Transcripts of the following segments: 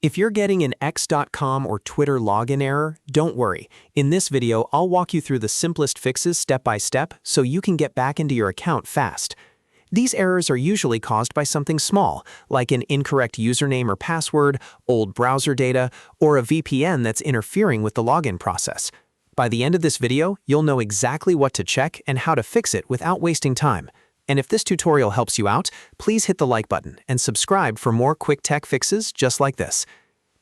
If you're getting an X.com or Twitter login error, don't worry. In this video, I'll walk you through the simplest fixes step by step so you can get back into your account fast. These errors are usually caused by something small, like an incorrect username or password, old browser data, or a VPN that's interfering with the login process. By the end of this video, you'll know exactly what to check and how to fix it without wasting time. And if this tutorial helps you out, please hit the like button and subscribe for more quick tech fixes just like this.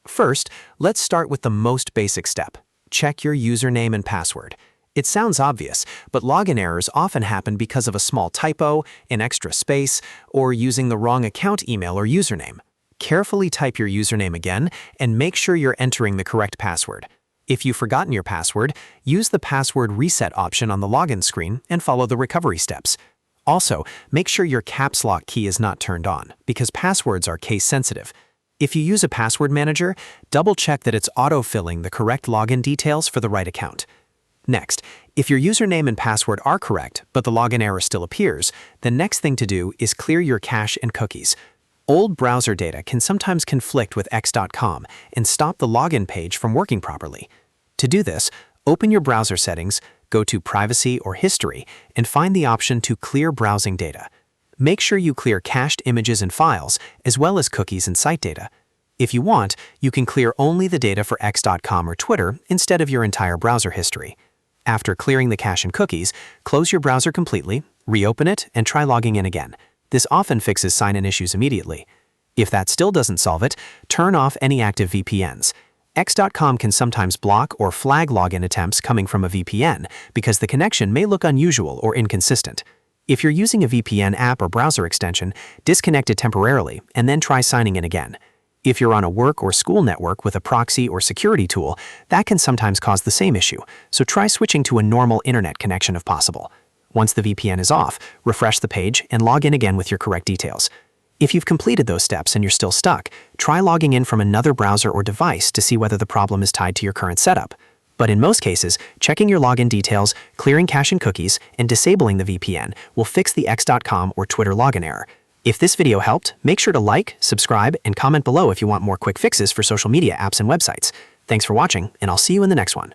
First, let's start with the most basic step. Check your username and password. It sounds obvious, but login errors often happen because of a small typo, an extra space, or using the wrong account email or username. Carefully type your username again and make sure you're entering the correct password. If you've forgotten your password, use the password reset option on the login screen and follow the recovery steps. Also, make sure your caps lock key is not turned on, because passwords are case sensitive. If you use a password manager, double-check that it's auto-filling the correct login details for the right account. Next, if your username and password are correct, but the login error still appears, the next thing to do is clear your cache and cookies. Old browser data can sometimes conflict with X.com and stop the login page from working properly. To do this, open your browser settings, go to Privacy or History, and find the option to Clear Browsing Data. Make sure you clear cached images and files, as well as cookies and site data. If you want, you can clear only the data for X.com or Twitter instead of your entire browser history. After clearing the cache and cookies, close your browser completely, reopen it, and try logging in again. This often fixes sign-in issues immediately. If that still doesn't solve it, turn off any active VPNs. X.com can sometimes block or flag login attempts coming from a VPN because the connection may look unusual or inconsistent. If you're using a VPN app or browser extension, disconnect it temporarily and then try signing in again. If you're on a work or school network with a proxy or security tool, that can sometimes cause the same issue, so try switching to a normal internet connection if possible. Once the VPN is off, refresh the page and log in again with your correct details. If you've completed those steps and you're still stuck, try logging in from another browser or device to see whether the problem is tied to your current setup. But in most cases, checking your login details, clearing cache and cookies, and disabling the VPN will fix the X.com or Twitter login error. If this video helped, make sure to like, subscribe, and comment below if you want more quick fixes for social media apps and websites. Thanks for watching, and I'll see you in the next one.